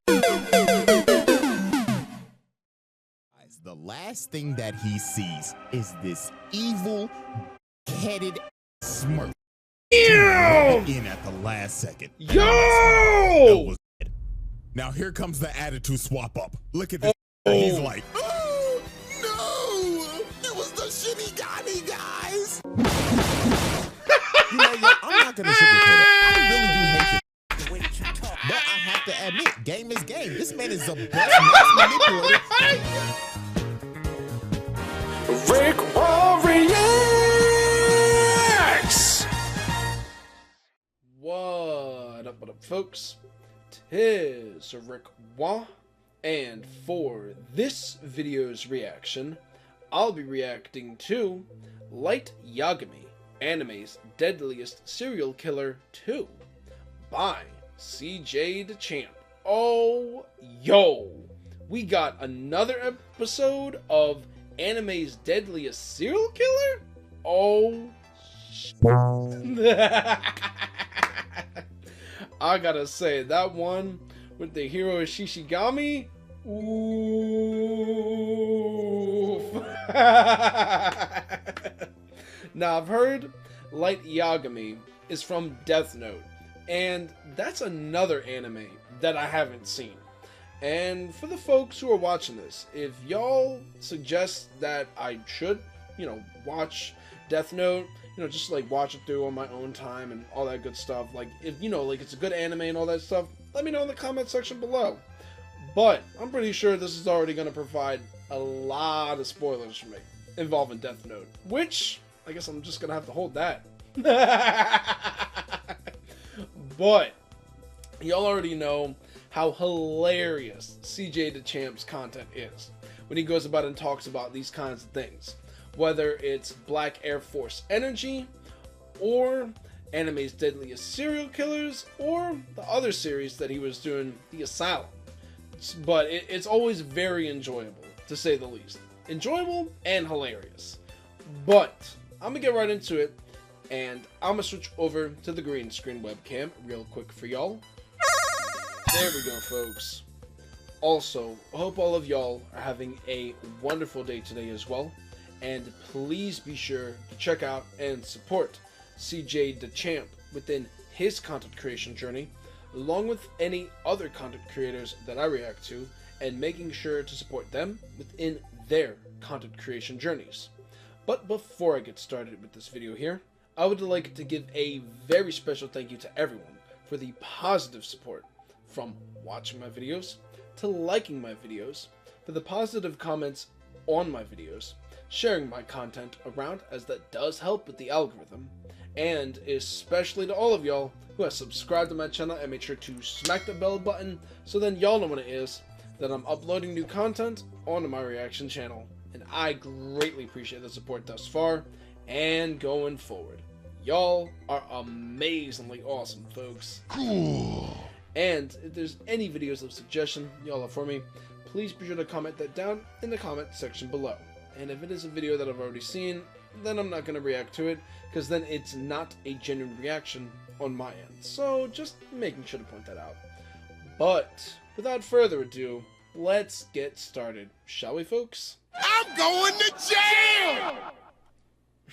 The last thing that he sees is this evil-headed smirk. In at the last second. Yo! Now here comes the attitude swap up. Look at this. He's like, oh no! It was the Shinigami guys! You know what? I'm not gonna sugarcoat it. I really do hate the way that you talk. But I have to admit, game is game. This man is the best manipulator. RickWa reacts. What up, folks? Tis RickWa, and for this video's reaction, I'll be reacting to Light Yagami, anime's Deadliest Serial Killer 2 by Cj Dachamp. Oh, yo! We got another episode of anime's Deadliest Serial Killer? Oh, I gotta say, that one with the hero Shishigami, oof. Now, I've heard Light Yagami is from Death Note, and that's another anime that I haven't seen. And for the folks who are watching this, if y'all suggest that I should, watch Death Note, just like watch it through on my own time and all that good stuff, like if it's a good anime and all that stuff, let me know in the comment section below. But I'm pretty sure this is already going to provide a lot of spoilers for me involving Death Note, which I guess I'm just going to have to hold that. But y'all already know how hilarious Cj Dachamp's content is when he goes about and talks about these kinds of things. Whether it's Black Air Force Energy, or anime's Deadliest Serial Killers, or the other series that he was doing, The Asylum. But it's always very enjoyable, to say the least. Enjoyable and hilarious. But I'm going to get right into it, and I'm going to switch over to the green screen webcam real quick for y'all. There we go, folks. Also, I hope all of y'all are having a wonderful day today as well. And please be sure to check out and support Cj Dachamp within his content creation journey, along with any other content creators that I react to, and making sure to support them within their content creation journeys. But before I get started with this video here, I would like to give a very special thank you to everyone for the positive support, from watching my videos to liking my videos, for the positive comments on my videos, sharing my content around, as that does help with the algorithm, and especially to all of y'all who have subscribed to my channel and made sure to smack the bell button so then y'all know when it is that I'm uploading new content onto my reaction channel. And I greatly appreciate the support thus far and going forward. Y'all are amazingly awesome, folks. Cool. And if there's any videos of suggestion y'all have for me, please be sure to comment that down in the comment section below. And if it is a video that I've already seen, then I'm not going to react to it, because then it's not a genuine reaction on my end. So just making sure to point that out. But without further ado, let's get started, shall we, folks? I'm going to jail!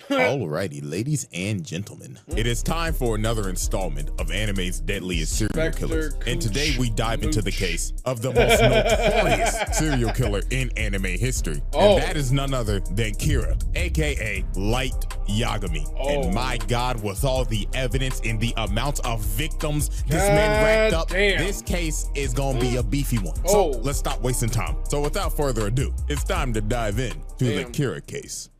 Alrighty, ladies and gentlemen, it is time for another installment of anime's Deadliest Serial Killers, and today we dive into the case of the most notorious serial killer in anime history, and that is none other than Kira, aka Light Yagami. And my god, with all the evidence and the amount of victims this man racked up, this case is gonna be a beefy one. So let's stop wasting time. So without further ado, it's time to dive in to the Kira case.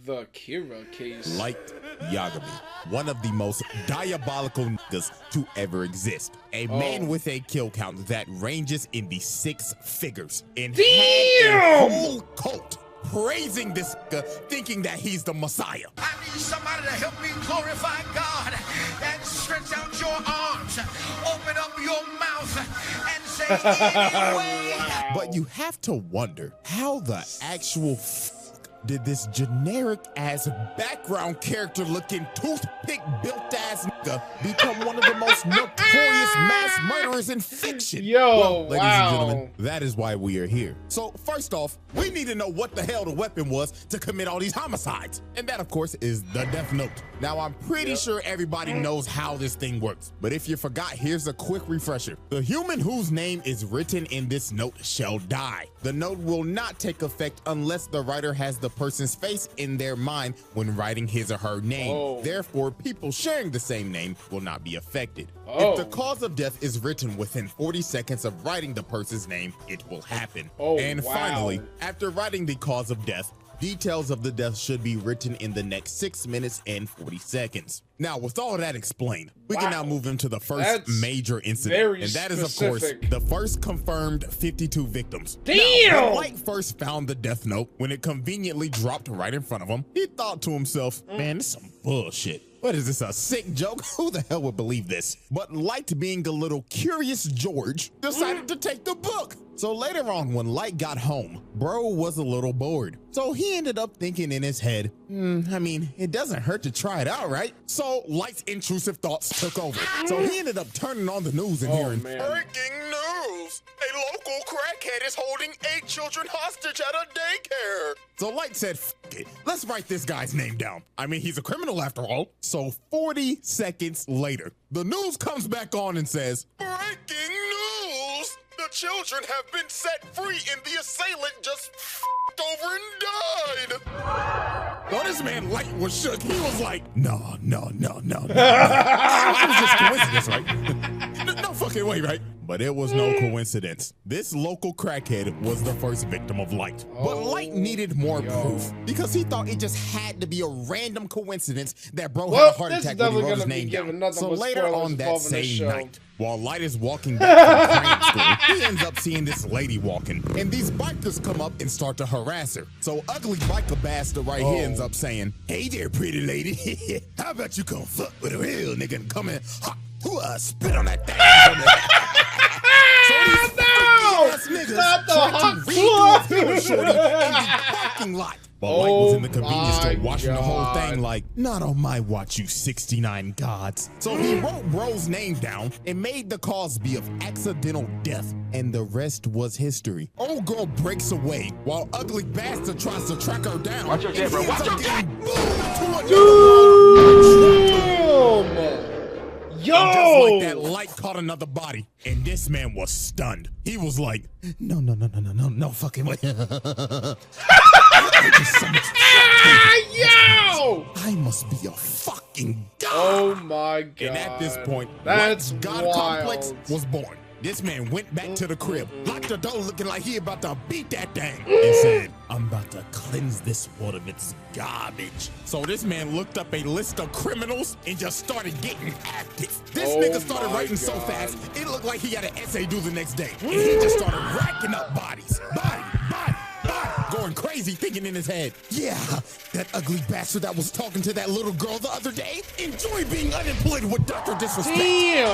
The Kira case. Light Yagami, one of the most diabolical niggas to ever exist. A man with a kill count that ranges in the 6 figures. And had a whole cult praising this nigga, thinking that he's the Messiah. I need somebody to help me glorify God, and stretch out your arms, open up your mouth, and say anyway. But you have to wonder how the actual did this generic ass background character looking toothpick built ass nigga become one of the most notorious mass murderers in fiction? Yo, well, ladies wow. and gentlemen, that is why we are here. So first off, we need to know what the hell the weapon was to commit all these homicides. And that, of course, is the Death Note. Now, I'm pretty sure everybody knows how this thing works. But if you forgot, here's a quick refresher. The human whose name is written in this note shall die. The note will not take effect unless the writer has the person's face in their mind when writing his or her name. Oh. Therefore, people sharing the same name will not be affected. Oh. If the cause of death is written within 40 seconds of writing the person's name, it will happen. Oh, and wow. finally, after writing the cause of death, details of the death should be written in the next 6 minutes and 40 seconds. Now, with all of that explained, we can now move into the first That's major incident. very And that is, of specific. course, the first confirmed 52 victims. Damn! Now, when Light first found the death note, when it conveniently dropped right in front of him, he thought to himself, man, this is some bullshit. What is this, a sick joke? Who the hell would believe this? But Light, being a little curious George, decided to take the book. So later on, when Light got home, bro was a little bored. So he ended up thinking in his head, I mean, it doesn't hurt to try it out, right? So Light's intrusive thoughts took over. So he ended up turning on the news and hearing, man. breaking news! A local crackhead is holding 8 children hostage at a daycare. So Light said, F it, let's write this guy's name down. I mean, he's a criminal after all. So 40 seconds later, the news comes back on and says, breaking news! The children have been set free and the assailant just f***ed over and died. Well, this man Light was shook. He was like, no. It was just coincidence, right? No fucking way, right? But it was no coincidence. This local crackhead was the first victim of Light. But Light needed more proof because he thought it just had to be a random coincidence that bro had a heart this is attack when he definitely wrote his gonna be name giving down. nothing So but later spoilers on that involving this same show. night, while Light is walking back from cram school, he ends up seeing this lady walking, and these bikers come up and start to harass her. So ugly biker bastard right here ends up saying, hey there, pretty lady. How about you come fuck with a real nigga and come in hot to spit on that thing? So these freaky-ass niggas Not the tried hot to redo a shorty in the parking lot. But Light was in the convenience store my watching the whole God. thing like, not on my watch, you 69 gods. So he wrote bro's name down and made the cause be of accidental death, and the rest was history. Old girl breaks away while ugly bastard tries to track her down. Watch your jet, bro. Watch your jet. Yo! And just like that, Light caught another body, and this man was stunned. He was like, no fucking way. Yo! I must be a fucking god. Oh my God. And at this point, That's Light's God wild. complex was born. This man went back to the crib, locked the door looking like he about to beat that thing, and said, I'm about to cleanse this world of its garbage. So this man looked up a list of criminals and just started getting active. This nigga started writing so fast, it looked like he had an essay due the next day. And he just started racking up bodies. Body. Going crazy, thinking in his head, yeah, that ugly bastard that was talking to that little girl the other day, enjoy being unemployed with Dr. Disrespect. Damn!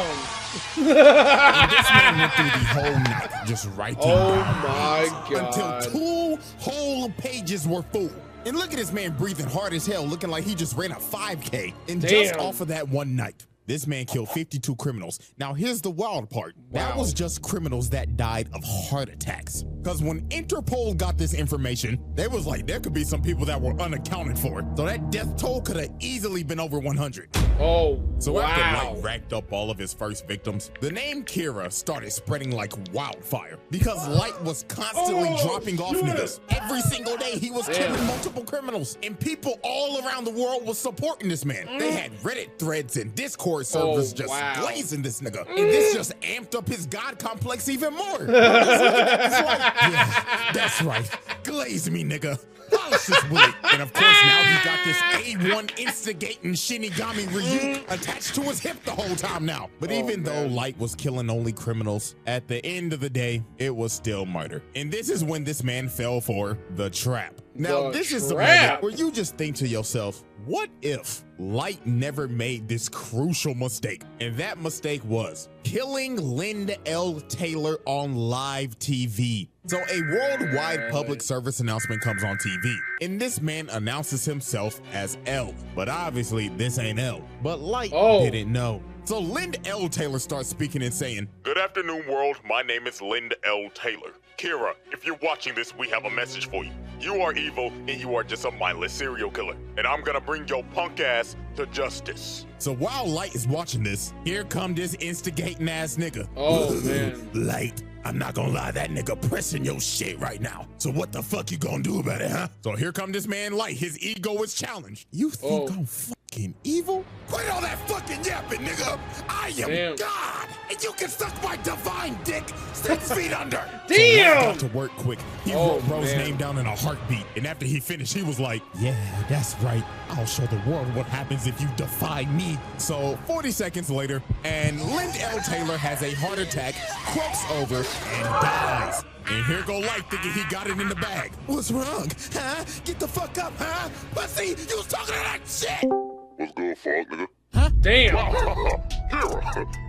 And this man went through the whole night just writing my bodies God. until 2 whole pages were full. And look at this man breathing hard as hell, looking like he just ran a 5K. And just Damn. off of that one night, this man killed 52 criminals. Now, here's the wild part. That was just criminals that died of heart attacks. Because when Interpol got this information, they was like, there could be some people that were unaccounted for. So that death toll could have easily been over 100. Oh, So wow. after Light racked up all of his first victims, the name Kira started spreading like wildfire because Light was constantly dropping off niggas. Every single day he was killing multiple criminals, and people all around the world was supporting this man. They had Reddit threads and Discord servers just blazing this nigga. And this just amped up his God complex even more. It's like, yeah, that's right. Glaze me, nigga. Polish this with it. And of course, now he got this A1 instigating Shinigami Ryu attached to his hip the whole time now. But even though Light was killing only criminals, at the end of the day, it was still murder. And this is when this man fell for the trap. Now, this is the moment where you just think to yourself, what if Light never made this crucial mistake? And that mistake was killing Lind L. Taylor on live TV. So a worldwide public service announcement comes on TV, and this man announces himself as L. But obviously, this ain't L. But Light didn't know. So Lind L. Taylor starts speaking and saying, "Good afternoon, world. My name is Lind L. Taylor. Kira, if you're watching this, we have a message for you. You are evil, and you are just a mindless serial killer. And I'm gonna bring your punk ass to justice." So while Light is watching this, here come this instigating ass nigga. Oh, man. Light, I'm not gonna lie, that nigga pressing your shit right now. So what the fuck you gonna do about it, huh? So here come this man Light. His ego is challenged. You think I'm fucking evil? Quit all that fucking yapping, nigga. I am God, and you can suck my divine dick 6 feet under. Damn! So got to work quick. He wrote Bro's name down in a heartbeat, and after he finished, he was like, "Yeah, that's right. I'll show the world what happens if you defy me." So 40 seconds later, and Lind L. Taylor has a heart attack, croaks over, and dies. And here go Light thinking he got it in the bag. What's wrong, huh? Get the fuck up, huh? Pussy, you was talking to that shit. What's good, fuck, nigga? Huh? Damn. Kira,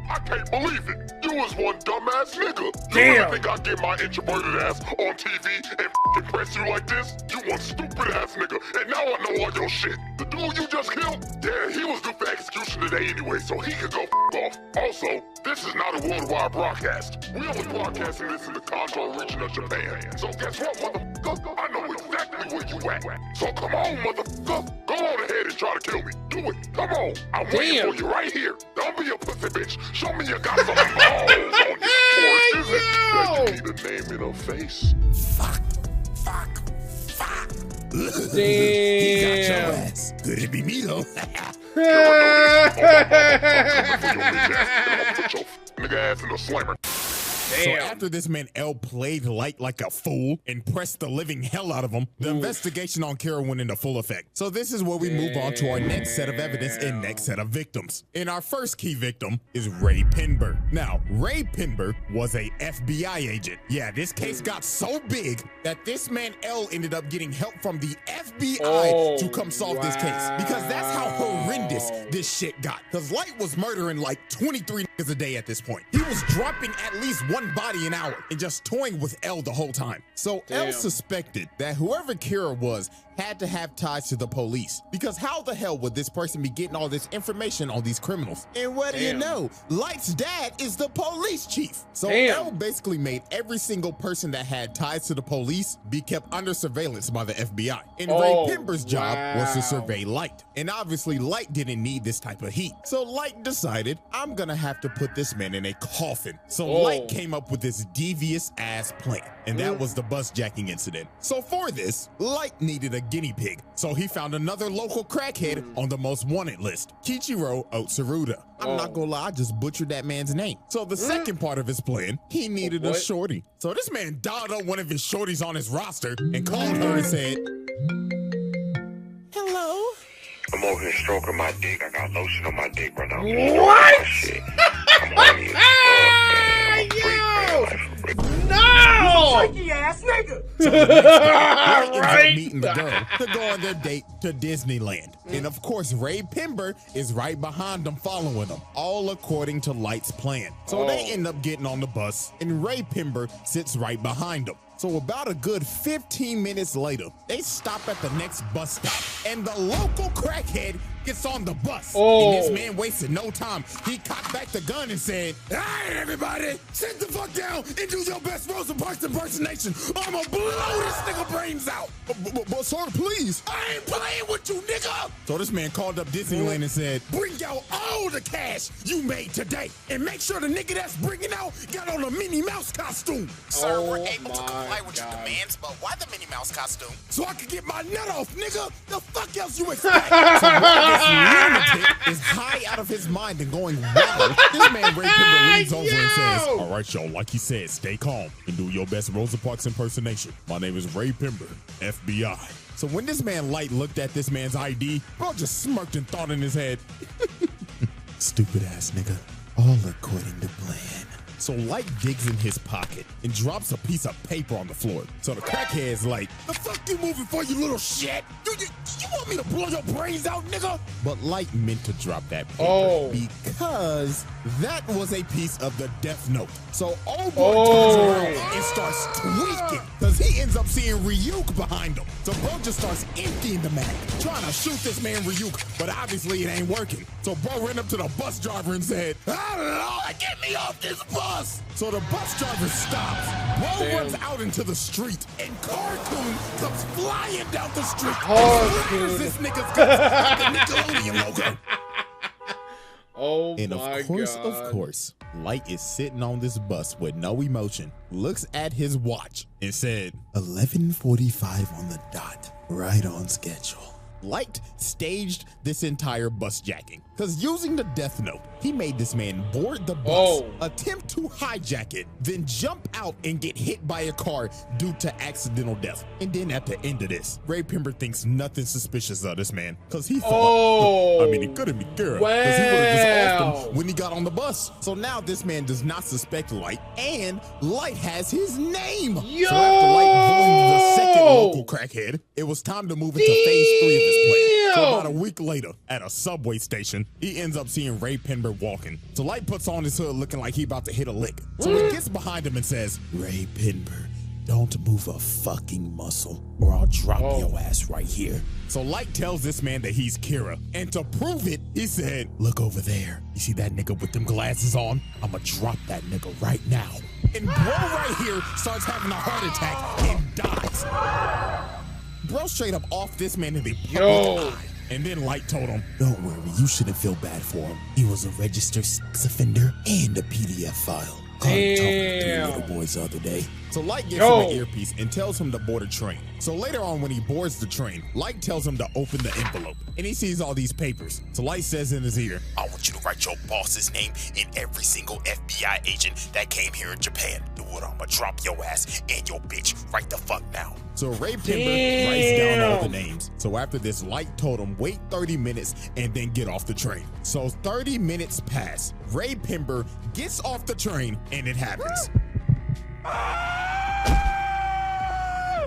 I can't believe it. You was one dumbass nigga. Damn. You really think I'd get my introverted ass on TV and impress you like this? You one stupid ass nigga, and now I know all your shit. The dude you just killed? Yeah, he was due for execution today anyway, so he could go off. Also, this is not a worldwide broadcast. We only broadcasting this in the Kanto region of Japan. So guess what, motherfucker? I know exactly where you at. So come on, motherfucker. Go on ahead and try to kill me. Do it. Come on. I'm waiting for you right here. Don't be a pussy bitch. Show me you got some balls on you. Or is it that you need a name in a face? Fuck. Damn. He got your ass. Could it be me though? Nigga ass in the slammer. So after this man L played Light like a fool and pressed the living hell out of him, the investigation on Kira went into full effect. So this is where we move on to our next set of evidence and next set of victims. And our first key victim is Ray Pinber. Now, Ray Pinber was a FBI agent. Yeah, this case got so big that this man L ended up getting help from the FBI to come solve this case. Because that's how horrendous this shit got. Because Light was murdering like 23 niggas a day at this point. He was dropping at least one body an hour and just toying with L the whole time. So L suspected that whoever Kira was had to have ties to the police, because how the hell would this person be getting all this information on these criminals? And what do you know? Light's dad is the police chief. So L basically made every single person that had ties to the police be kept under surveillance by the FBI. And Ray Pinber's job was to survey Light. And obviously Light didn't need this type of heat. So Light decided, I'm gonna have to put this man in a coffin. So Light came up with this devious ass plan, and that was the bus jacking incident. So for this, Light needed a guinea pig, so he found another local crackhead on the most wanted list, Kichiro Otsuruda. I'm not gonna lie, I just butchered that man's name. So the second part of his plan, he needed a shorty. So this man dialed up one of his shorties on his roster and called her and said, "Hello? I'm over here stroking my dick. I got lotion on my dick right now. What? I'm horny as fuck, No! Freaky ass nigga. So the next day, Light ends up meeting the girl to go on their date to Disneyland. And of course, Ray Pinber is right behind them, following them, all according to Light's plan. So they end up getting on the bus, and Ray Pinber sits right behind them. So about a good 15 minutes later, they stop at the next bus stop, and the local crackhead gets on the bus. And this man wasted no time. He cocked back the gun and said, "All right, everybody, sit the fuck down and do your best Rosa Parks impersonation. I'ma blow this nigga brains out." But sir, please. I ain't playing with you, nigga. So this man called up Disneyland and said, "Bring out all the cash you made today, and make sure the nigga that's bringing out got on a Minnie Mouse costume." Sir, we're able to comply with your demands, but why the Minnie Mouse costume? So I could get my nut off, nigga. The fuck else you expect? So while this lunatic is high out of his mind and going wild, this man Ray Pinber leans over and says, "All right, y'all, like he said, stay calm and do your best Rosa Parks impersonation. My name is Ray Pinber, FBI." So when this man Light looked at this man's ID, bro just smirked and thought in his head, "Stupid ass nigga, all according to plan." So Light digs in his pocket and drops a piece of paper on the floor. So the crackhead's like, the fuck you moving for, you little shit? You want me to blow your brains out, nigga? But Light meant to drop that paper because that was a piece of the Death Note. So old boy turns around and starts tweaking because he ends up seeing Ryuk behind him. So bro just starts emptying the mag, trying to shoot this man Ryuk, but obviously it ain't working. So bro ran up to the bus driver and said, "Oh Lord, get me off this bus!" So the bus driver stops. Bro runs out into the street, and Cartoon comes flying down the street. Slams this nigga's guts with the Nickelodeon logo. Oh and my of course, God. of course, Light is sitting on this bus with no emotion, looks at his watch, and said, 11:45 on the dot, right on schedule. Light staged this entire bus jacking, because using the Death Note, he made this man board the bus, attempt to hijack it, then jump out and get hit by a car due to accidental death. And then at the end of this, Ray Pember thinks nothing suspicious of this man, because he thought, I mean, he could have been Kira, because he would have just offed him when he got on the bus. So now this man does not suspect Light, and Light has his name. Yo! So after Light bullied the second local crackhead, it was time to move into phase 3 of this plan. So about a week later, at a subway station, he ends up seeing Ray Pember walking. So Light puts on his hood looking like he about to hit a lick. So he gets behind him and says, Ray Pember, don't move a fucking muscle or I'll drop your ass right here. So Light tells this man that he's Kira. And to prove it, he said, look over there. You see that nigga with them glasses on? I'ma drop that nigga right now. And bro right here starts having a heart attack and dies. Bro straight up off this man in the public eye. And then Light told him, don't worry, you shouldn't feel bad for him. He was a registered sex offender and a PDF file. Caught him talking to 3 little boys the other day. So Light gives him an earpiece and tells him to board a train. So later on when he boards the train, Light tells him to open the envelope. And he sees all these papers. So Light says in his ear, I want you to write your boss's name and every single FBI agent that came here in Japan. Do it, I'ma drop your ass and your bitch right the fuck now. So Ray Pember writes down all the names. So after this, Light told him wait 30 minutes and then get off the train. So 30 minutes pass. Ray Pember gets off the train and it happens.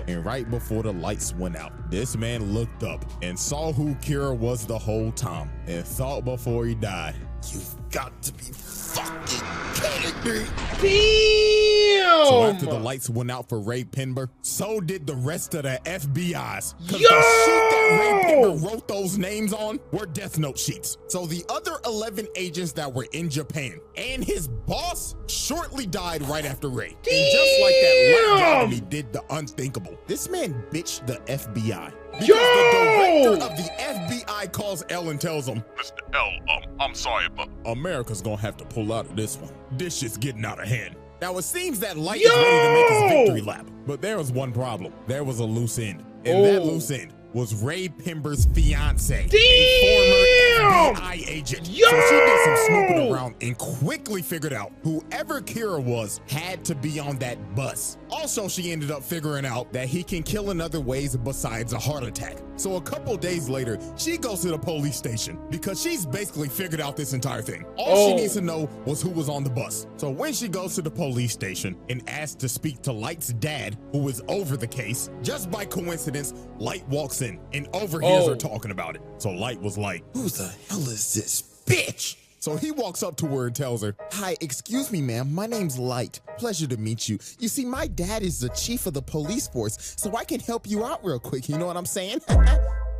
And right before the lights went out, this man looked up and saw who Kira was the whole time and thought before he died, you've got to be fucking kidding me. Damn! So after the lights went out for Ray Pember, so did the rest of the FBI's. Because the sheet that Ray Pember wrote those names on were Death Note sheets. So the other 11 agents that were in Japan and his boss shortly died right after Ray. Damn! And just like that, Light Yagami did the unthinkable. This man bitched the FBI. Because the director of the FBI calls L and tells him, Mr. L, I'm sorry, but America's gonna have to pull out of this one. This shit's getting out of hand. Now it seems that Light is ready to make his victory lap, but there was one problem. There was a loose end, and that loose end was Ray Pember's fiance, a former FBI agent. So she did some snooping around and quickly figured out whoever Kira was had to be on that bus. Also, she ended up figuring out that he can kill in other ways besides a heart attack. So a couple days later, she goes to the police station because she's basically figured out this entire thing. All she needs to know was who was on the bus. So when she goes to the police station and asks to speak to Light's dad, who is over the case, just by coincidence, Light walks in and overhears her talking about it. So Light was like, who the hell is this bitch? So he walks up to her and tells her, hi, excuse me, ma'am. My name's Light. Pleasure to meet you. You see, my dad is the chief of the police force, so I can help you out real quick. You know what I'm saying?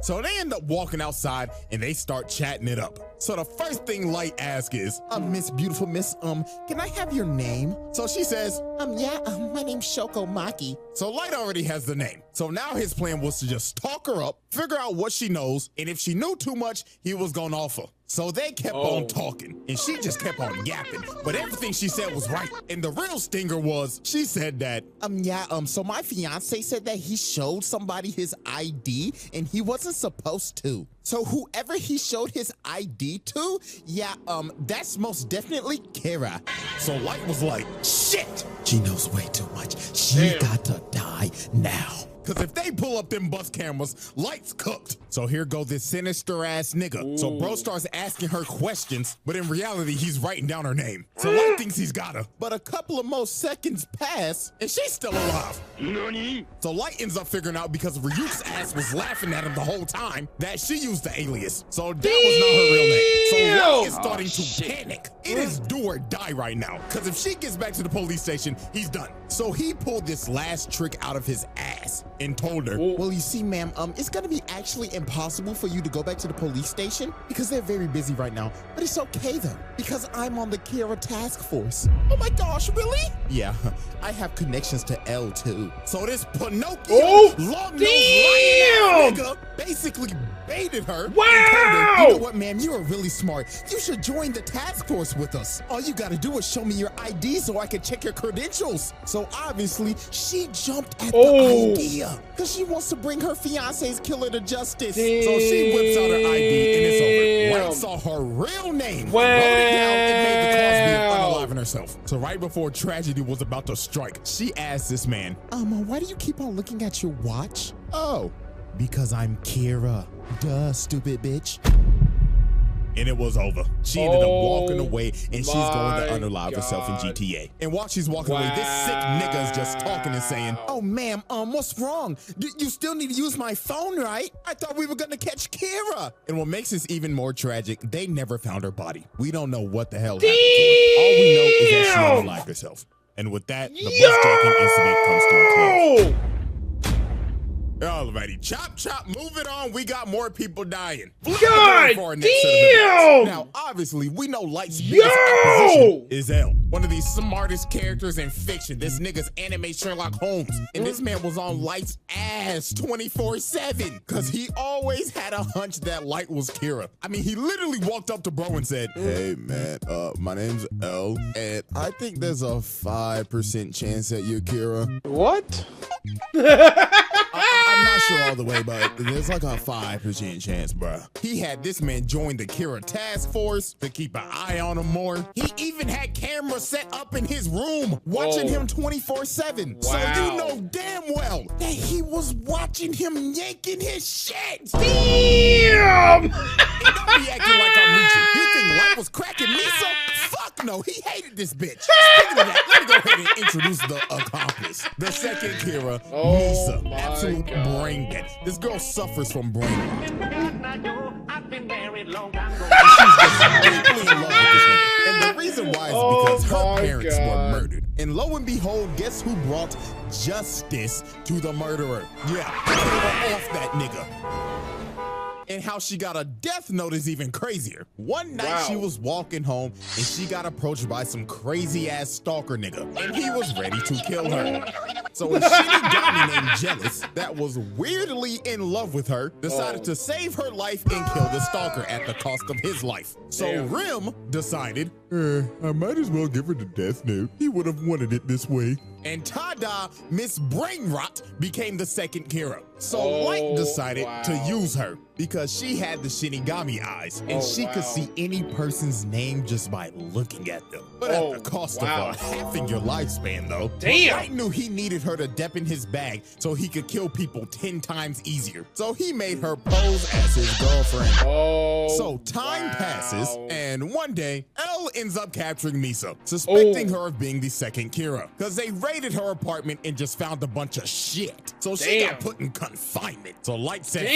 So they end up walking outside and they start chatting it up. So the first thing Light asks is, Miss Beautiful Miss, can I have your name? So she says, my name's Shoko Maki. So Light already has the name. So now his plan was to just talk her up, figure out what she knows, and if she knew too much, he was gonna offer. So they kept on talking, and she just kept on yapping, but everything she said was right. And the real stinger was, she said that, so my fiance said that he showed somebody his ID, and he wasn't supposed to. So whoever he showed his ID to, that's most definitely Kira. So Light was like, shit, she knows way too much. She got to die now. Cause if they pull up them bus cameras, Light's cooked. So here go this sinister ass nigga. So bro starts asking her questions, but in reality, he's writing down her name. So Light thinks he's got her, but a couple of more seconds pass and she's still alive. Nani? So Light ends up figuring out because Ryuk's ass was laughing at him the whole time that she used the alias. So that was not her real name. So Light is starting to panic. It is do or die right now. Cause if she gets back to the police station, he's done. So he pulled this last trick out of his ass and told her, well, you see, ma'am, it's gonna be actually impossible for you to go back to the police station because they're very busy right now. But it's okay though, because I'm on the Kira task force. Oh my gosh, really? Yeah, I have connections to L too. So this Pinocchio long-nosed lion nigga basically baited her. Wow! And told her, you know what, man, you are really smart. You should join the task force with us. All you gotta do is show me your ID so I can check your credentials. So obviously, she jumped at the idea because she wants to bring her fiance's killer to justice. Damn. So she whips out her ID and it's over. Light saw her real name, wrote it down, and made the cause being unaliving herself. So right before tragedy was about to strike, she asked this man, why do you keep on looking at your watch? Oh, because I'm Kira. Duh, stupid bitch. And it was over. She ended up walking away, and she's going to unalive herself in GTA. And while she's walking away, this sick nigga is just talking and saying, oh, ma'am, what's wrong? You still need to use my phone, right? I thought we were going to catch Kira. And what makes this even more tragic, they never found her body. We don't know what the hell happened to her. All we know is that she unalived herself. And with that, the bus jacking incident comes to a close. Alrighty, chop, move it on. We got more people dying. God damn! Now, obviously, we know Light's biggest opposition is L, one of the smartest characters in fiction. This nigga's anime Sherlock Holmes. And this man was on Light's ass 24/7 because he always had a hunch that Light was Kira. I mean, he literally walked up to bro and said, hey, man, my name's L, and I think there's a 5% chance that you're Kira. What? I'm not sure all the way, but there's like a 5% chance, bruh. He had this man join the Kira task force to keep an eye on him more. He even had cameras set up in his room, watching him 24/7. So you know damn well that he was watching him yanking his shit. Damn! And don't be acting like I'm reaching. You think Light was cracking Misa? Fuck no, he hated this bitch. Speaking of that, let me go ahead and introduce the accomplice. The second Kira, Misa. Absolute brain dead. This girl suffers from brain dead. She's just deeply in love with this nigga. And the reason why is because her parents were murdered. And lo and behold, guess who brought justice to the murderer? Yeah, they were off that nigga. And how she got a death note is even crazier. One night she was walking home and she got approached by some crazy ass stalker nigga, and he was ready to kill her. So a shitty guy named Jealous that was weirdly in love with her decided to save her life and kill the stalker at the cost of his life. So Rim decided, I might as well give her the death note. He would have wanted it this way. And tada, Miss Brainrot became the second Kira. So Light decided to use her because she had the Shinigami eyes and she could see any person's name just by looking at them. But at the cost of halving your lifespan though. Damn! Light knew he needed her to dip in his bag so he could kill people 10 times easier. So he made her pose as his girlfriend. So time passes and one day, L ends up capturing Misa, suspecting her of being the second Kira. Because they raided her apartment and just found a bunch of shit. So she got put in confinement. So Light said,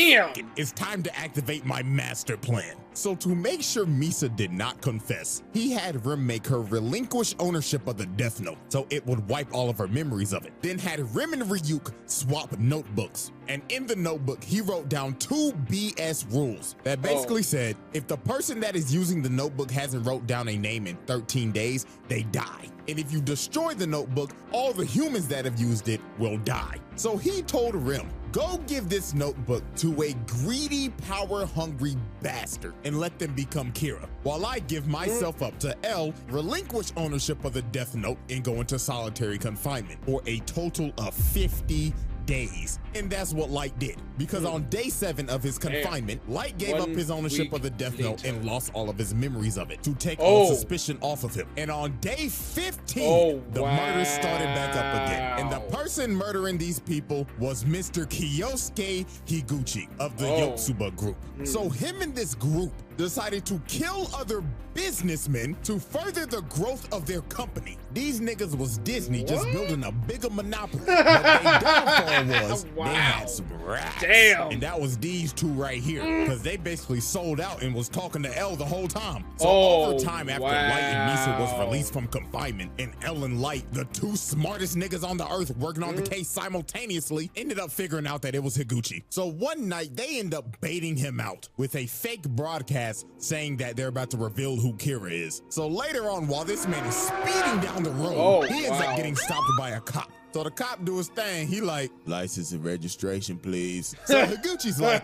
it's time to activate my master plan. So to make sure Misa did not confess, he had Rim make her relinquish ownership of the Death Note so it would wipe all of her memories of it. Then had Rim and Ryuk swap notebooks. And in the notebook, he wrote down 2 BS rules that basically said, if the person that is using the notebook hasn't wrote down a name in 13 days, they die. And if you destroy the notebook, all the humans that have used it will die. So he told Rim, go give this notebook to a greedy, power-hungry bastard and let them become Kira, while I give myself up to L, relinquish ownership of the Death Note, and go into solitary confinement for a total of 50 days. And that's what Light did, because on day 7 of his confinement, Light gave up his ownership of the Death Note and lost all of his memories of it to take all suspicion off of him. And on day 15, the murders started back up again. And the person person murdering these people was Mr. Kyosuke Higuchi of the Yotsuba group. So him and this group decided to kill other businessmen to further the growth of their company. These niggas was Disney just building a bigger monopoly. But their downfall was they had some rats. Damn. And that was these two right here, because they basically sold out and was talking to L the whole time. So over time, after Light and Misa was released from confinement, and L and Light, the two smartest niggas on the earth working on the case simultaneously, ended up figuring out that it was Higuchi. So one night, they end up baiting him out with a fake broadcast saying that they're about to reveal who Kira is. So later on, while this man is speeding down the road, he ends up getting stopped by a cop. So the cop do his thing. He like, license and registration, please. So Higuchi's like,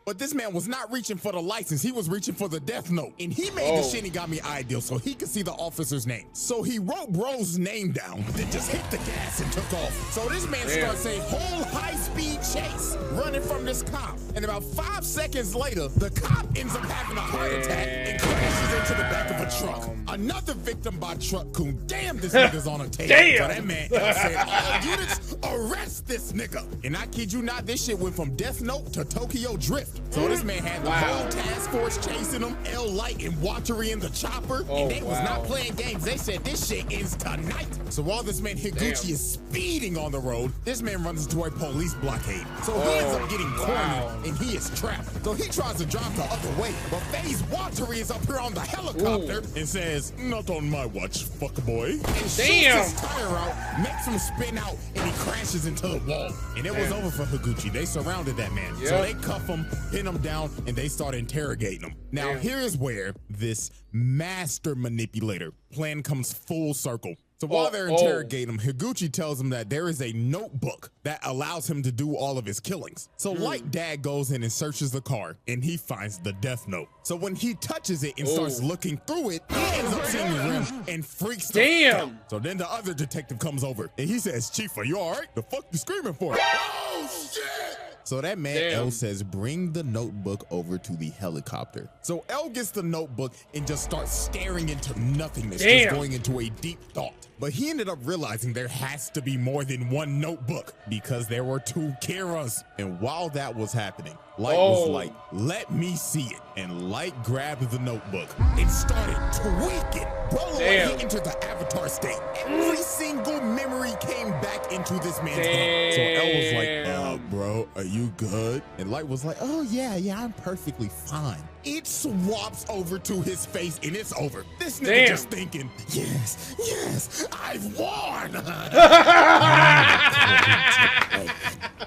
but this man was not reaching for the license. He was reaching for the death note. And he made the Shinigami ideal so he could see the officer's name. So he wrote bro's name down, then just hit the gas and took off. So this man starts a whole high-speed chase running from this cop. And about 5 seconds later, the cop ends up having a heart attack and crashes into the back of a truck. Another victim by truck coon. Damn, this nigga's on a table. So that man said, all units, arrest this nigga. And I kid you not, this shit went from Death Note to Tokyo Drift. So this man had the whole task force chasing him, L Light and Watery in the chopper, and they was not playing games. They said this shit ends tonight. So while this man Higuchi is speeding on the road, this man runs into a police blockade. So he ends up getting cornered and he is trapped. So he tries to drive the other way, but FaZe Watery is up here on the helicopter and says, not on my watch, fuck boy. And shoots his tire out, makes him spin out, and he crashes into the wall. And it was over for Higuchi. They surrounded that man. So they cuff him, pin him down, and they start interrogating him. Now here is where this master manipulator plan comes full circle. So while they're interrogating him, Higuchi tells him that there is a notebook that allows him to do all of his killings. So Light Dad goes in and searches the car, and he finds the death note. So when he touches it and starts looking through it, he ends up seeing Rim and freaks the fuck out. So then the other detective comes over, and he says, Chief, are you all right? The fuck you screaming for? Oh, shit! So that man L says, bring the notebook over to the helicopter. So L gets the notebook and just starts staring into nothingness, just going into a deep thought. But he ended up realizing there has to be more than one notebook because there were two Kiras. And while that was happening, Light was like, let me see it. And Light grabbed the notebook and started tweaking. Bro, he entered the avatar state. Every single memory came back into this man's head. So L was like, bro, are you good? And Light was like, oh yeah, I'm perfectly fine. It swaps over to his face and it's over. This nigga just thinking, yes, I've won.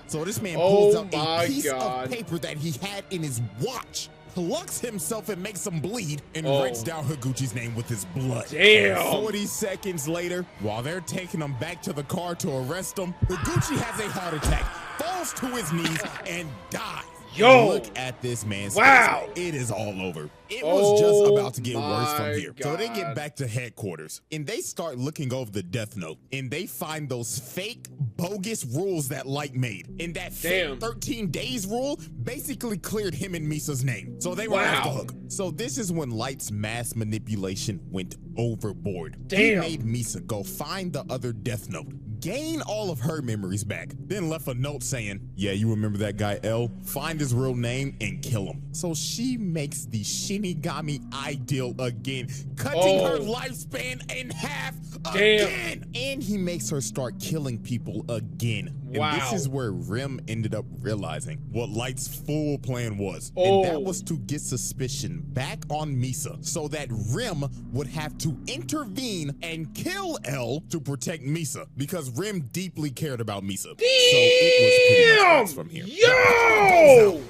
So this man pulls up a piece of paper that he had in his watch, plucks himself and makes him bleed, and writes down Higuchi's name with his blood. 40 seconds later, while they're taking him back to the car to arrest him, Higuchi has a heart attack, falls to his knees, and dies. Look at this man's face. It is all over. It was just about to get worse from here. So they get back to headquarters and they start looking over the death note and they find those fake bogus rules that Light made. And that fake 13 days rule basically cleared him and Misa's name. So they were off the hook. So this is when Light's mass manipulation went overboard. He made Misa go find the other death note, gain all of her memories back, then left a note saying, yeah, you remember that guy L? Find his real name and kill him. So she makes the Shinigami ideal again, cutting her lifespan in half again. And he makes her start killing people again. And this is where Rim ended up realizing what Light's full plan was. And that was to get suspicion back on Misa so that Rim would have to intervene and kill L to protect Misa because Rim deeply cared about Misa. So it was pretty much from here.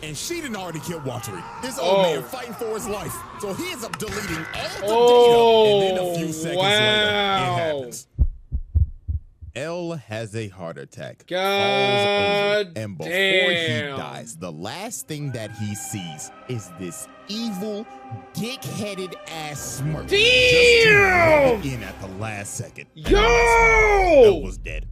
And she didn't already kill Watery. This old man fighting for his life. So he ends up deleting all the data. And then a few seconds later, it happens. L has a heart attack. And before he dies, the last thing that he sees is this evil, dick-headed ass smirk. Just to rub it in at the last second. L was dead.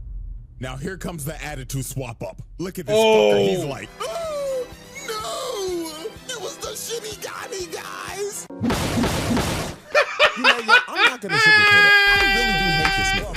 Now here comes the attitude swap up. Look at this fucker. He's like, oh no, it was the Shinigami guys. You know, I'm not gonna sugarcoat it. I really do hate this nigga.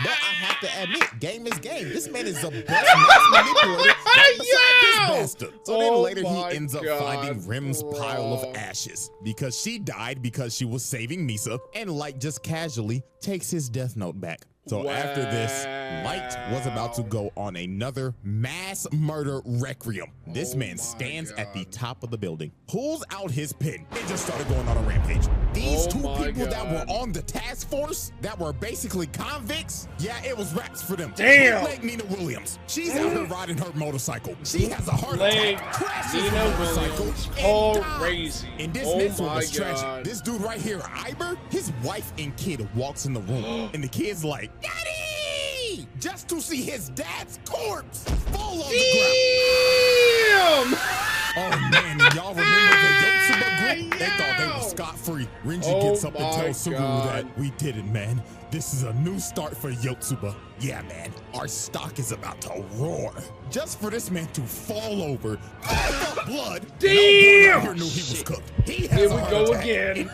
But I have to admit, game is game. This man is the best mass manipulator right beside this bastard. So then later he ends up finding Rim's pile of ashes because she died because she was saving Misa, and Light just casually takes his death note back. So after this, Light was about to go on another mass murder requiem. This man stands at the top of the building, pulls out his pen, and just started going on a rampage. These two people that were on the task force, that were basically convicts, yeah, it was raps for them. Damn. Like Nina Williams. She's out here riding her motorcycle. She has a heart attack, crashes her motorcycle, and crazy. And this next one was tragic. This dude right here, Iber, his wife and kid walks in the room, and the kid's like, Daddy! Just to see his dad's corpse fall on the ground. Oh man, y'all remember the Yotsuba group? They thought they were scot-free. Renji gets up and tells Suguru that we did it, man. This is a new start for Yotsuba. Yeah, man, our stock is about to roar. Just for this man to fall over, cough up blood. Damn! No one knew he was cooked. He has Here we go again.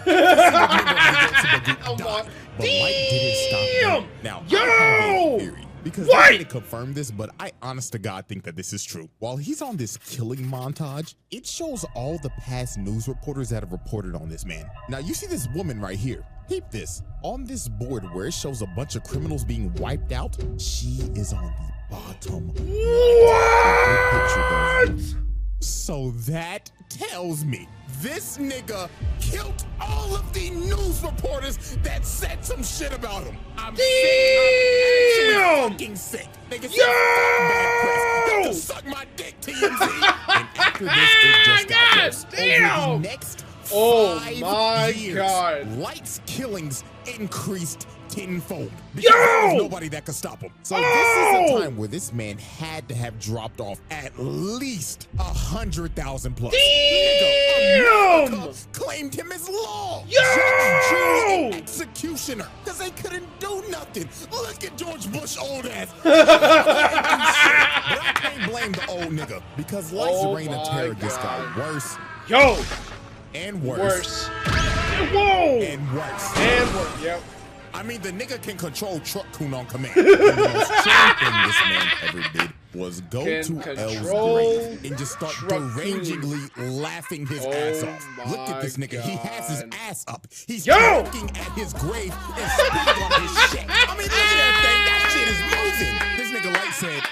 But Light didn't stop him. Now, I have a theory, because I didn't confirm this, but I honest to God think that this is true. While he's on this killing montage, it shows all the past news reporters that have reported on this man. Now, you see this woman right here. Peep this. On this board where it shows a bunch of criminals being wiped out, she is on the bottom. What? So that tells me this nigga killed all of the news reporters that said some shit about him. I'm sick. I'm actually fucking sick. Nigga said fuck bad press. Got to suck my dick, TMZ. And after this, it just got worse. Over the next 5 years, Light's killings increased tenfold because there was nobody that could stop him. So this is a time where this man had to have dropped off at least 100,000 plus. Damn! America claimed him as law. Judge, jury, and executioner, because they couldn't do nothing. Look at George Bush old ass. But I can't blame the old nigga because Light's reign of terror just got worse. And worse. And worse. Yep. I mean, the nigga can control Truck Kun on command. And the most chilling thing this man ever did was go to L's grave and just start derangingly laughing his ass off. Look at this nigga. He has his ass up. He's looking at his grave and spitting on his shit. I mean, look at that thing. That shit is moving. This nigga Light said,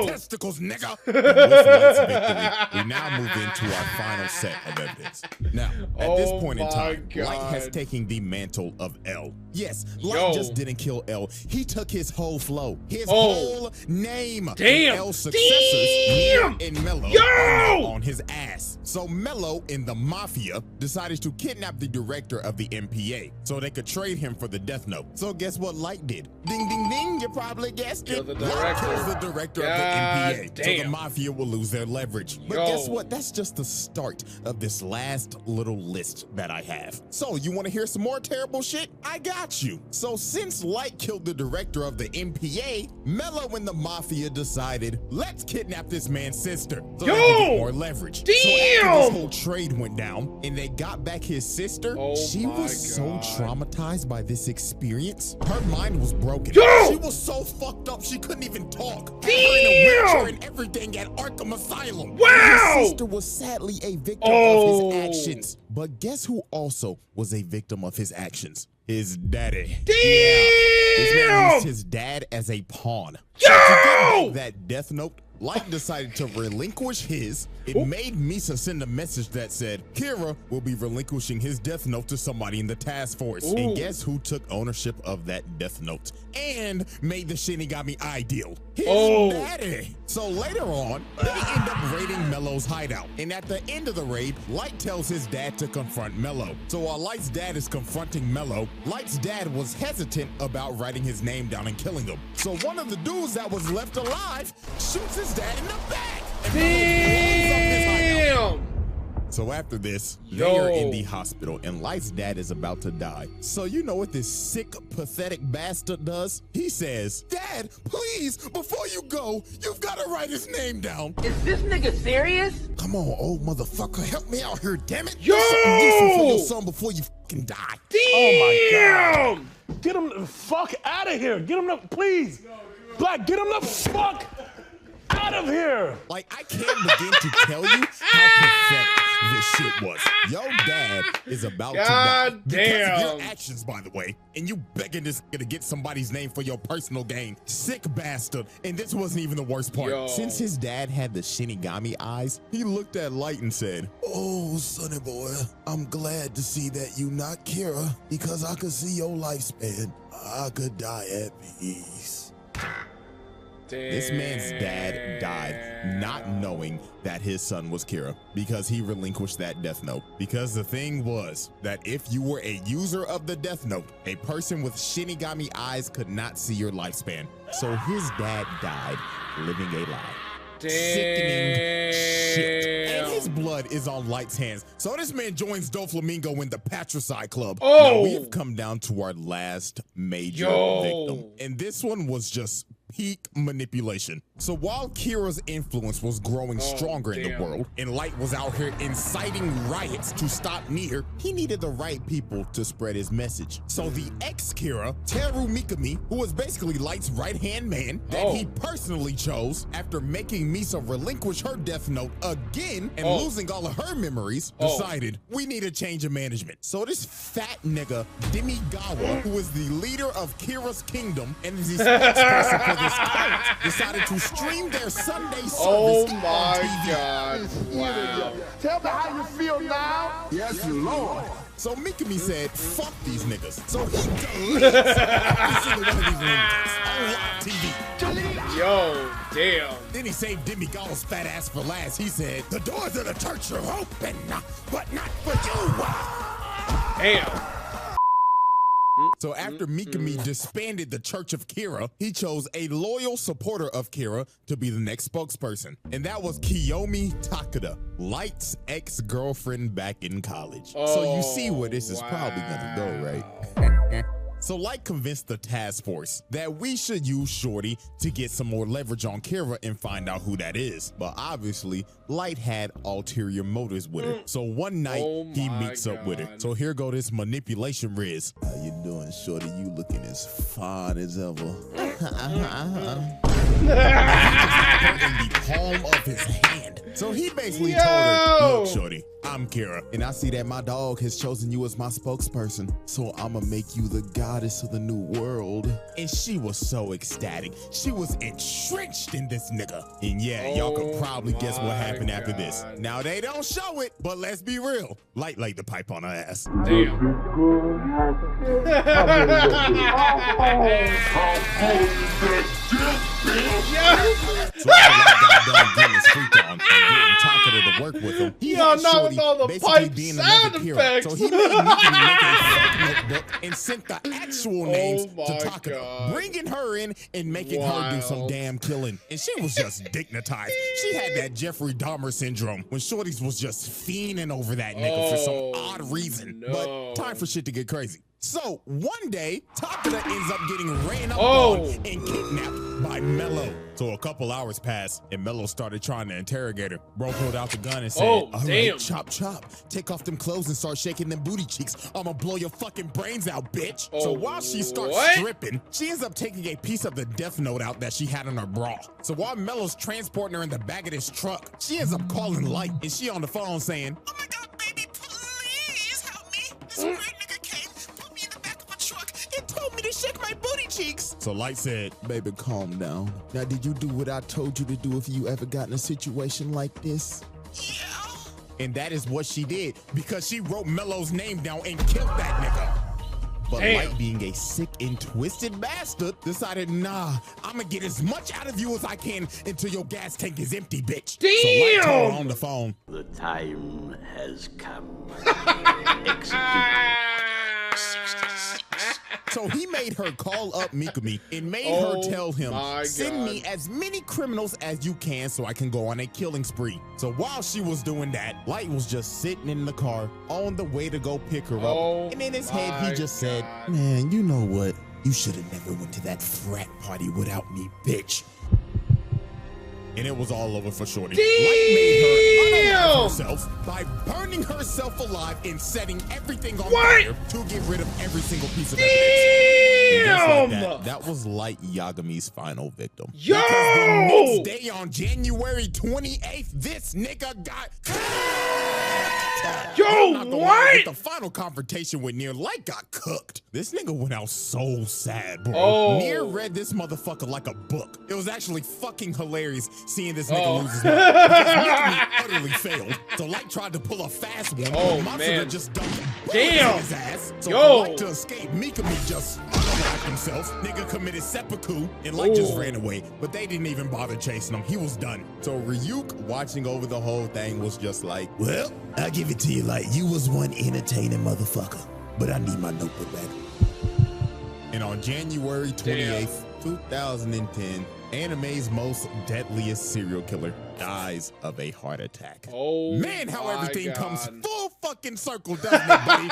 testicles, nigga. With Light's victory, we now move into our final set of evidence. Now, at this point in time, Light has taken the mantle of L. Yes, Light just didn't kill L. He took his whole flow, his whole name. Damn. L's successors, Mia and Mello, are now on his ass. So Mello and the Mafia decided to kidnap the director of the MPA so they could trade him for the Death Note. So guess what Light did? Ding, ding, ding. You probably guessed it. Light kills the director of the MPA. So the Mafia will lose their leverage. But guess what? That's just the start of this last little list that I have. So you want to hear some more terrible shit? I got you. So since Light killed the director of the MPA, Mello and the Mafia decided, let's kidnap this man's sister so they can get more leverage. So after this whole trade went down and they got back his sister, she was so traumatized by this experience. Her mind was broken. She was so fucked up she couldn't even talk. Her in a wheelchair and everything at Arkham Asylum. His sister was sadly a victim of his actions. But guess who also was a victim of his actions? His daddy. This man used his dad as a pawn. So to get that Death Note, Light decided to relinquish his. It made Misa send a message that said, Kira will be relinquishing his Death Note to somebody in the task force. And guess who took ownership of that Death Note and made the Shinigami ideal? His daddy. So later on, they end up raiding Mello's hideout. And at the end of the raid, Light tells his dad to confront Mello. So while Light's dad is confronting Mello, Light's dad was hesitant about writing his name down and killing him. So one of the dudes that was left alive shoots his dad in the back. And Damn! So So after this, they are in the hospital and Light's dad is about to die. So you know what this sick, pathetic bastard does? He says, Dad, please, before you go, you've got to write his name down. Is this nigga serious? Come on, old motherfucker, help me out here, damn it. Yo! Do something decent for your son before you fucking die. Damn! Oh my God. Get him the fuck out of here. Get him the, please. Black, get him the fuck out of here. Like, I can't begin to tell you how pathetic this shit was. Your dad is about to die because of your actions, by the way, and you begging this nigga to get somebody's name for your personal gain. Sick bastard. And this wasn't even the worst part. Yo. Since his dad had the Shinigami eyes, he looked at Light and said, "Oh, sonny boy, I'm glad to see that you not Kira, because I could see your lifespan. I could die at peace." This man's dad died not knowing that his son was Kira because he relinquished that death note. Because the thing was that if you were a user of the death note, a person with Shinigami eyes could not see your lifespan. So his dad died living a lie. Sickening shit. And his blood is on Light's hands. So this man joins Doflamingo in the Patricide Club. Now we have come down to our last major victim. And this one was just peak manipulation. So while Kira's influence was growing stronger in the world and Light was out here inciting riots to stop Nier, he needed the right people to spread his message. So the ex-Kira, Teru Mikami, who was basically Light's right-hand man that he personally chose after making Misa relinquish her death note again and losing all of her memories, decided we need a change of management. So this fat nigga, Demigawa, who is the leader of Kira's kingdom and is the spokesperson for this cult, decided to stream their Sunday service on TV. God. Wow. Tell me how you feel now. Yes, Lord. So Mikami said, fuck these niggas. So he deletes every single one of these lunatics on live TV. Yo, damn. Then he saved Demigawa's fat ass for last. He said, the doors of the church are open, but not for you. Damn. So after Mikami disbanded the Church of Kira, he chose a loyal supporter of Kira to be the next spokesperson. And that was Kiyomi Takeda, Light's ex-girlfriend back in college. So you see where this is probably gonna go, right? So Light convinced the task force that we should use Shorty to get some more leverage on Kira and find out who that is. But obviously, Light had ulterior motives with her. So one night, he meets up with her. So here go this manipulation Riz. How you doing, Shorty? You looking as fine as ever. In the palm of his hand. So he basically told her, look, Shorty, I'm Kira, and I see that my dog has chosen you as my spokesperson, so I'ma make you the goddess of the new world. And she was so ecstatic. She was entrenched in this nigga. And yeah, y'all can probably guess what happened after this. Now, they don't show it, but let's be real. Light laid the pipe on her ass. Damn. So after Light got done getting his freak on and getting Takeda to work with him, he had Shorty basically being another Kira. So he made Mikami make a fake notebook and sent the actual names to Takeda, bringing her in and making her do some damn killing. And she was just dignitized. She had that Jeffrey Dahmer syndrome when Shorty's was just fiending over that nigga for some odd reason. But time for shit to get crazy. So one day, Takeda ends up getting ran up on and kidnapped by Mello. So a couple hours passed and Mello started trying to interrogate her. Bro pulled out the gun and said, all right, chop, chop. Take off them clothes and start shaking them booty cheeks. I'ma blow your fucking brains out, bitch. So while she starts stripping, she ends up taking a piece of the death note out that she had in her bra. So while Mello's transporting her in the back of this truck, she ends up calling Light and she on the phone saying, oh my God, baby, please help me. This weird nigga came, put me in the back of a truck and told me to shake my booty cheeks. So Light said, baby, calm down. Now, did you do what I told you to do if you ever got in a situation like this? Yeah. And that is what she did because she wrote Mello's name down and killed that nigga. But Light, being a sick and twisted bastard, decided, nah, I'ma get as much out of you as I can until your gas tank is empty, bitch. Damn! So Light told her on the phone, the time has come. Execute. 66 So he made her call up Mikami and made her tell him, send God. me as many criminals as you can so I can go on a killing spree. So while she was doing that, Light was just sitting in the car on the way to go pick her up. And in his head, he just said, man, you know what? You should have never went to that frat party without me, bitch. And it was all over for Shorty. Light made her unalive herself by burning herself alive and setting everything on fire to get rid of every single piece of evidence. Like that was Light Yagami's final victim. Yo! Because the next day on January 28th, this nigga got what? The final confrontation with Nier, Light got cooked. This nigga went out so sad, bro. Nier read this motherfucker like a book. It was actually fucking hilarious seeing this nigga lose his mind. Mikami utterly failed. So Light tried to pull a fast one. Monster just dumped his ass. So for Light to escape, Mikami just unalived himself. Nigga committed seppuku and Light just ran away. But they didn't even bother chasing him. He was done. So Ryuk, watching over the whole thing, was just like, well, I'll give it to you, Light. You was one entertaining motherfucker. But I need my notebook back. And on January 28th, 2010, anime's most deadliest serial killer dies of a heart attack. Man, how everything comes full fucking circle, doesn't it, buddy?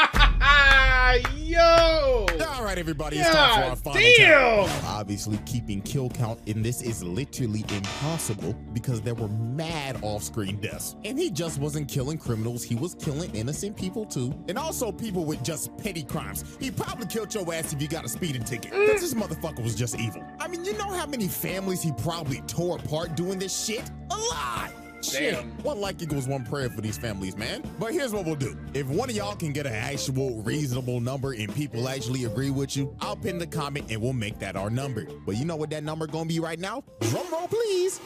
Yo! All right, everybody, it's time for our final count. Obviously, keeping kill count in this is literally impossible because there were mad off-screen deaths. And he just wasn't killing criminals, he was killing innocent people too. And also people with just petty crimes. He probably killed your ass if you got a speeding ticket. Because this motherfucker was just evil. I mean, you know how many families he probably tore apart doing this shit? A lot! Shit. One like equals one prayer for these families, man. But here's what we'll do. If one of y'all can get an actual reasonable number and people actually agree with you, I'll pin the comment and we'll make that our number. But you know what that number gonna be right now? Drum roll, please.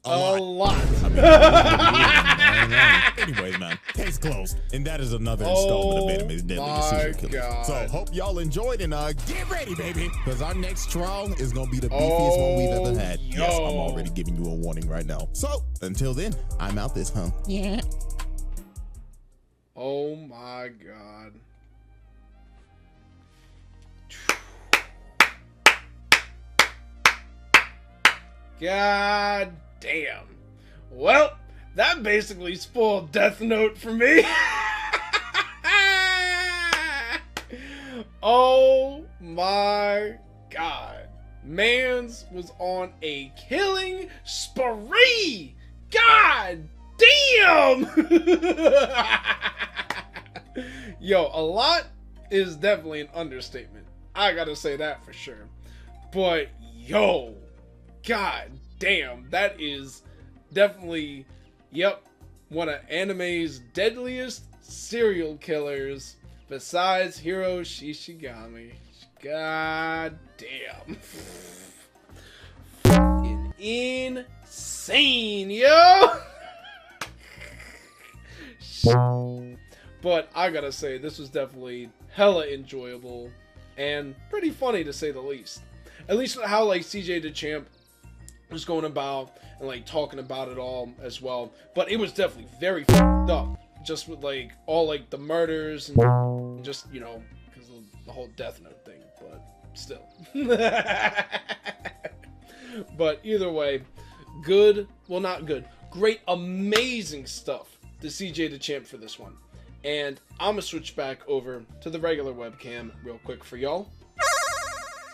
A lot. Anyways, man, case closed. And that is another installment of Anime's Deadliest Serial Killer. So hope y'all enjoyed and get ready, baby. Because our next trial is going to be the beefiest one we've ever had. Yes, I'm already giving you a warning right now. So until then, I'm out this, huh? Yeah. Oh my God. God damn. Well, that basically spoiled Death Note for me. Oh my God. Mans was on a killing spree. God damn. Yo, a lot is definitely an understatement. I gotta say that for sure. But yo, God damn, that is definitely, yep, one of anime's deadliest serial killers besides Hiro Shishigami. God damn. Fucking insane, yo! But I gotta say, this was definitely hella enjoyable and pretty funny to say the least. At least how like Cj Dachamp was going about and like talking about it all as well. But it was definitely very fucked up. Just with like all like the murders and just, you know, because of the whole Death Note thing. But still. But either way, good, well not good, great, amazing stuff to Cj Dachamp for this one. And I'm gonna switch back over to the regular webcam real quick for y'all.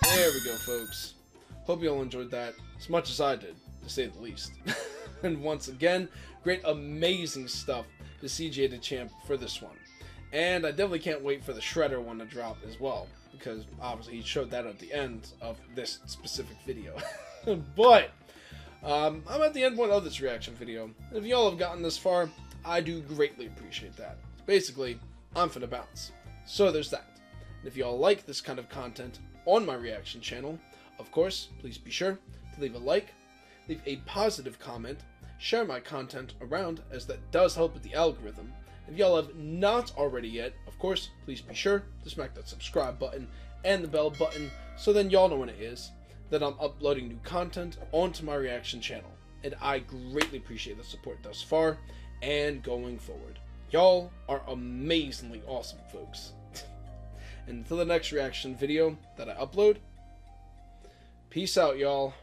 There we go, folks. Hope y'all enjoyed that as much as I did, to say the least. And once again, great, amazing stuff to Cj Dachamp for this one. And I definitely can't wait for the Shredder one to drop as well, because obviously he showed that at the end of this specific video. But I'm at the end point of this reaction video, and if y'all have gotten this far, I do greatly appreciate that. Basically, I'm finna bounce. So there's that. And if y'all like this kind of content on my reaction channel, of course, please be sure to leave a like, leave a positive comment, share my content around, as that does help with the algorithm. If y'all have not already yet, of course, please be sure to smack that subscribe button and the bell button so then y'all know when it is that I'm uploading new content onto my reaction channel. And I greatly appreciate the support thus far and going forward. Y'all are amazingly awesome, folks. And until the next reaction video that I upload, peace out, y'all.